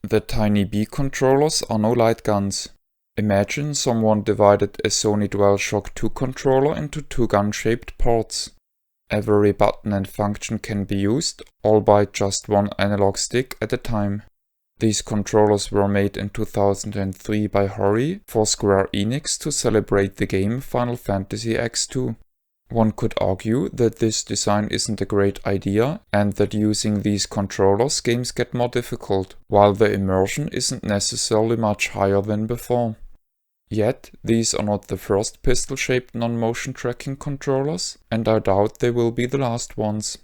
The Tiny B controllers are no light guns. Imagine someone divided a Sony DualShock 2 controller into two gun-shaped parts. Every button and function can be used, all by just one analog stick at a time. These controllers were made in 2003 by Hori for Square Enix to celebrate the game Final Fantasy X-2. One could argue that this design isn't a great idea and that using these controllers games get more difficult, while the immersion isn't necessarily much higher than before. Yet, these are not the first pistol-shaped non-motion tracking controllers, and I doubt they will be the last ones.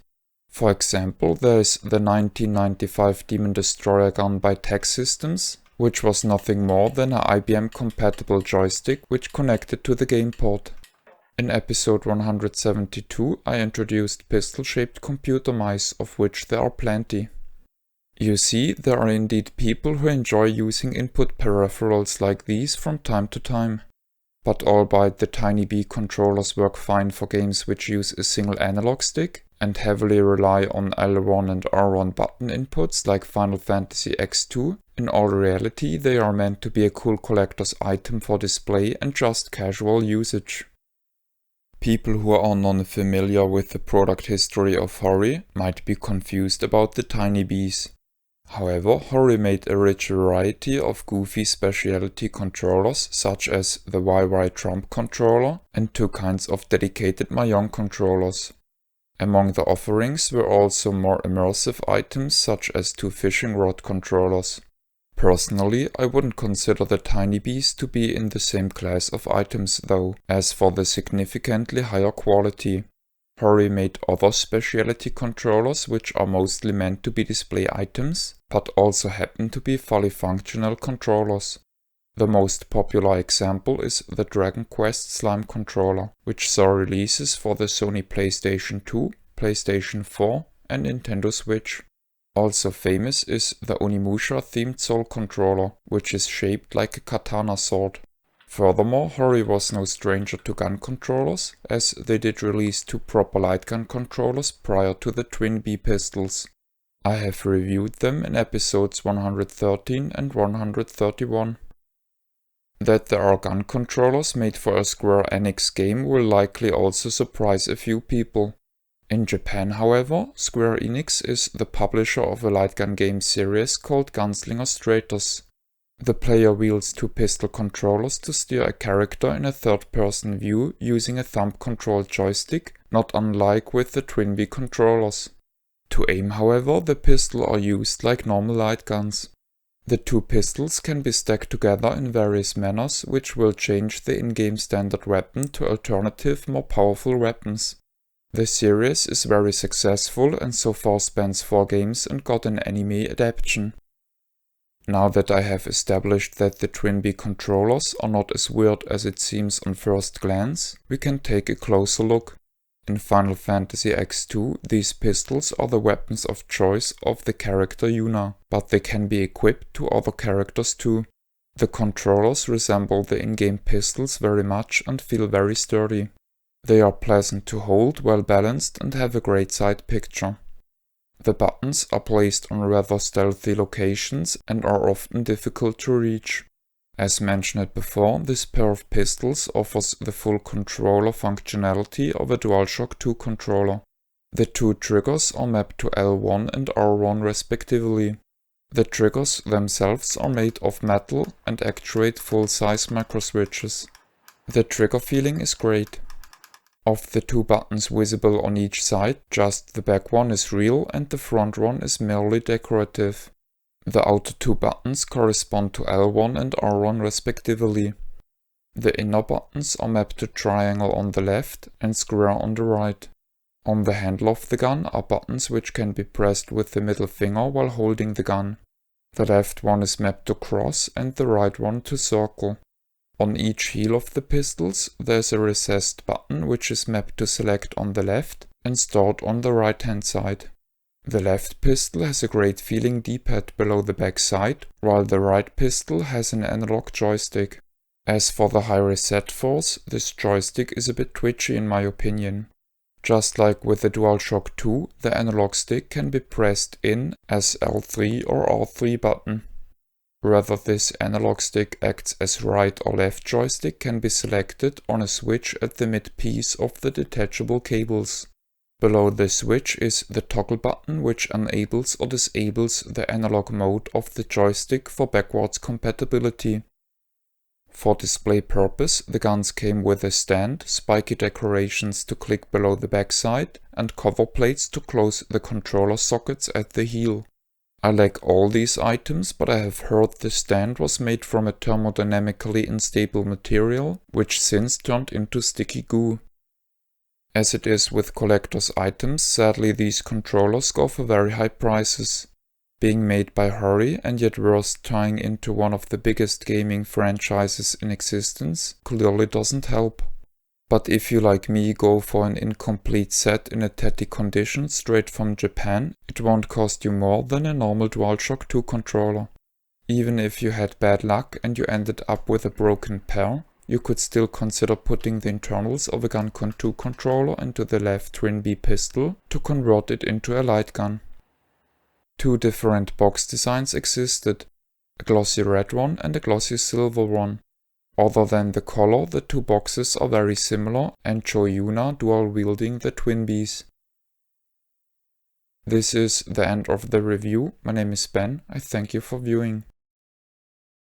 For example, there is the 1995 Demon Destroyer gun by Tech Systems, which was nothing more than an IBM-compatible joystick which connected to the game port. In episode 172, I introduced pistol-shaped computer mice, of which there are plenty. You see, there are indeed people who enjoy using input peripherals like these from time to time. But albeit the Tiny B controllers work fine for games which use a single analog stick and heavily rely on L1 and R1 button inputs like Final Fantasy X-2, in all reality they are meant to be a cool collector's item for display and just casual usage. People who are non-familiar with the product history of Hori might be confused about the Tiny Bs. However, Hori made a rich variety of goofy specialty controllers such as the YY Trump controller and two kinds of dedicated Mahjong controllers. Among the offerings were also more immersive items such as two fishing rod controllers. Personally, I wouldn't consider the Tiny Bs to be in the same class of items though, as for the significantly higher quality. Hori made other specialty controllers which are mostly meant to be display items, but also happen to be fully functional controllers. The most popular example is the Dragon Quest Slime controller, which saw releases for the Sony PlayStation 2, PlayStation 4 and Nintendo Switch. Also famous is the Onimusha themed Soul controller, which is shaped like a katana sword. Furthermore, Hori was no stranger to gun controllers, as they did release two proper light gun controllers prior to the Twin B pistols. I have reviewed them in episodes 113 and 131. That there are gun controllers made for a Square Enix game will likely also surprise a few people. In Japan, however, Square Enix is the publisher of a light gun game series called Gunslinger Stratos. The player wields two pistol controllers to steer a character in a third-person view using a thumb-controlled joystick, not unlike with the Twin B controllers. To aim, however, the pistols are used like normal light guns. The two pistols can be stacked together in various manners, which will change the in-game standard weapon to alternative, more powerful weapons. The series is very successful and so far spans 4 games and got an anime adaptation. Now that I have established that the Twin B controllers are not as weird as it seems on first glance, we can take a closer look. In Final Fantasy X-2, these pistols are the weapons of choice of the character Yuna, but they can be equipped to other characters too. The controllers resemble the in-game pistols very much and feel very sturdy. They are pleasant to hold, well balanced and have a great sight picture. The buttons are placed on rather stealthy locations and are often difficult to reach. As mentioned before, this pair of pistols offers the full controller functionality of a DualShock 2 controller. The two triggers are mapped to L1 and R1 respectively. The triggers themselves are made of metal and actuate full-size microswitches. The trigger feeling is great. Of the two buttons visible on each side, just the back one is real and the front one is merely decorative. The outer two buttons correspond to L1 and R1 respectively. The inner buttons are mapped to triangle on the left and square on the right. On the handle of the gun are buttons which can be pressed with the middle finger while holding the gun. The left one is mapped to cross and the right one to circle. On each heel of the pistols there is a recessed button which is mapped to select on the left and stored on the right hand side. The left pistol has a great feeling D-pad below the back side, while the right pistol has an analog joystick. As for the high reset force, this joystick is a bit twitchy in my opinion. Just like with the DualShock 2, the analog stick can be pressed in as L3 or R3 button. Whether this analog stick acts as right or left joystick can be selected on a switch at the mid-piece of the detachable cables. Below the switch is the toggle button, which enables or disables the analog mode of the joystick for backwards compatibility. For display purpose, the guns came with a stand, spiky decorations to click below the backside, and cover plates to close the controller sockets at the heel. I like all these items, but I have heard the stand was made from a thermodynamically unstable material, which since turned into sticky goo. As it is with collector's items, sadly these controllers go for very high prices. Being made by Hori and yet worth tying into one of the biggest gaming franchises in existence clearly doesn't help. But if you, like me, go for an incomplete set in a tatty condition straight from Japan, it won't cost you more than a normal DualShock 2 controller. Even if you had bad luck and you ended up with a broken pair, you could still consider putting the internals of a GunCon 2 controller into the left twin B pistol to convert it into a light gun. Two different box designs existed, a glossy red one and a glossy silver one. Other than the color, the two boxes are very similar and show Yuna dual-wielding the twin Bs. This is the end of the review. My name is Ben. I thank you for viewing.